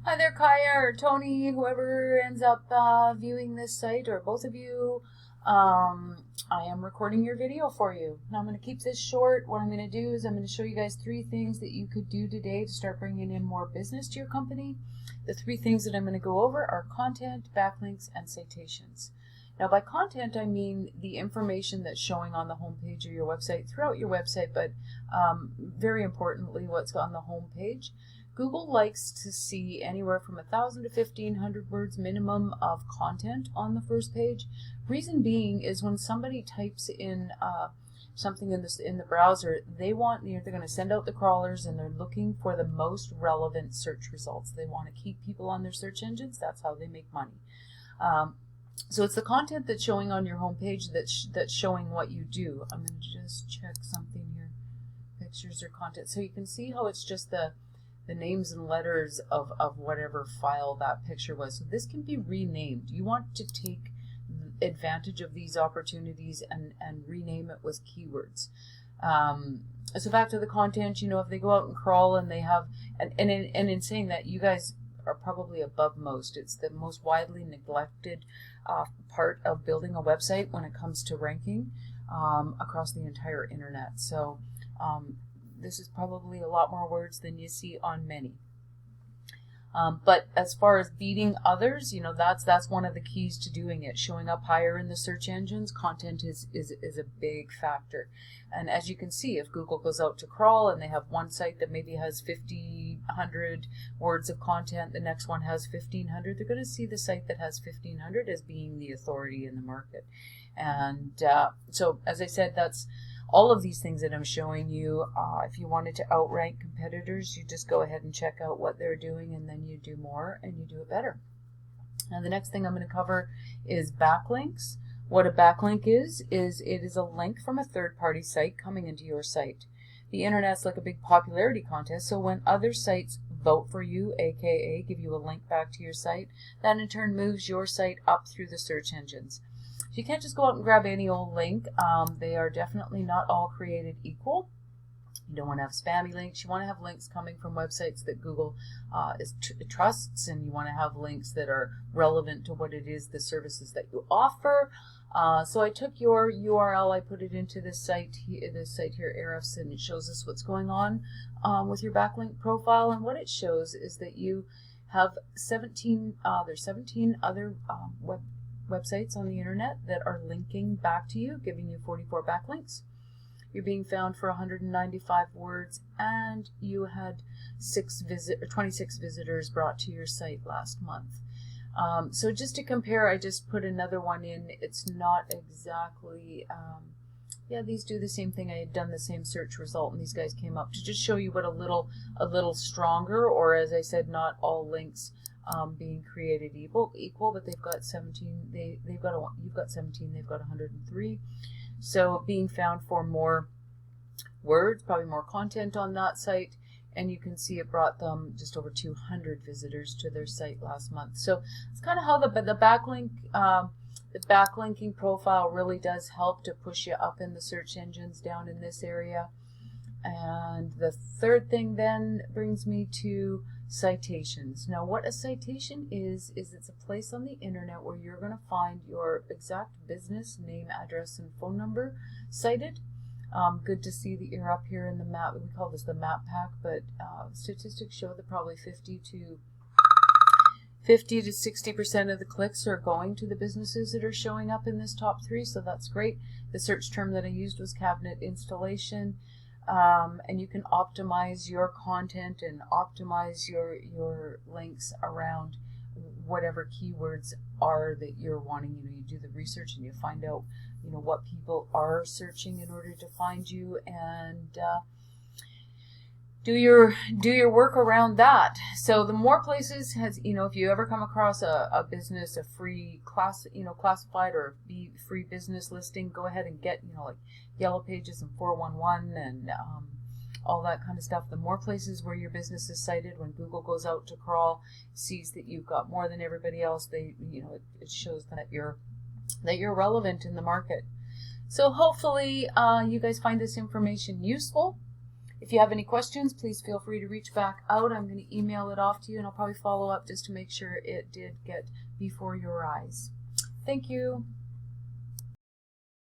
Hi there, Kaya or Tony, whoever ends up viewing this site, or both of you. I am recording your video for you. Now I'm going to keep this short. What I'm going to do is I'm going to show you guys 3 things that you could do today to start bringing in more business to your company. The 3 things that I'm going to go over are content, backlinks, and citations. Now by content, I mean the information that's showing on the homepage of your website, throughout your website, but very importantly, what's on the homepage. Google likes to see anywhere from 1,000 to 1,500 words minimum of content on the first page. Reason being is when somebody types in something in the browser, they're going to send out the crawlers and they're looking for the most relevant search results. They want to keep people on their search engines. That's how they make money. So it's the content that's showing on your homepage that's showing what you do. I'm going to just check something here. Pictures or content. So you can see how it's just the names and letters of whatever file that picture was. So this can be renamed. You want to take advantage of these opportunities and rename it with keywords. So back to the content, if they go out and crawl and they have, and in saying that, you guys are probably above most. It's the most widely neglected part of building a website when it comes to ranking across the entire internet. So this is probably a lot more words than you see on many. But as far as beating others, that's one of the keys to doing it. Showing up higher in the search engines, content is a big factor. And as you can see, if Google goes out to crawl and they have one site that maybe has 1,500 words of content, the next one has 1,500, they're going to see the site that has 1,500 as being the authority in the market. And so, as I said, that's all of these things that I'm showing you. If you wanted to outrank competitors, you just go ahead and check out what they're doing, and then you do more and you do it better. Now the next thing I'm going to cover is backlinks. What a backlink is it is a link from a third-party site coming into your site. The internet's like a big popularity contest, so when other sites vote for you, aka give you a link back to your site, that in turn moves your site up through the search engines. You can't just go out and grab any old link. They are definitely not all created equal. You don't want to have spammy links. You want to have links coming from websites that Google trusts, and you want to have links that are relevant to what it is, the services that you offer. So I took your URL, I put it into this site here, Ahrefs, and it shows us what's going on with your backlink profile. And what it shows is that you have 17 other websites on the internet that are linking back to you, giving you 44 backlinks. You're being found for 195 words, and you had 26 visitors brought to your site last month. So just to compare, I just put another one in. It's not exactly, these do the same thing. I had done the same search result, and these guys came up to just show you what a little stronger, or as I said, not all links being created equal, but they've got 17. You've got 17. They've got 103. So being found for more words, probably more content on that site, and you can see it brought them just over 200 visitors to their site last month. So it's kind of how the backlinking profile really does help to push you up in the search engines down in this area. And the third thing then brings me to citations. Now what a citation is it's a place on the internet where you're going to find your exact business name, address, and phone number cited. Good to see that you're up here in the map. We call this the map pack, but statistics show that probably 50 to 60% of the clicks are going to the businesses that are showing up in this top 3, so that's great. The search term that I used was cabinet installation. And you can optimize your content and optimize your links around whatever keywords are that you're wanting. You do the research and you find out what people are searching in order to find you, and do your work around that. So the more places if you ever come across a business, a free classified or free business listing, go ahead and get like Yellow Pages and 411 and all that kind of stuff. The more places where your business is cited, when Google goes out to crawl, sees that you've got more than everybody else, it shows that you're relevant in the market. So hopefully you guys find this information useful. If you have any questions, please feel free to reach back out. I'm going to email it off to you, and I'll probably follow up just to make sure it did get before your eyes. Thank you.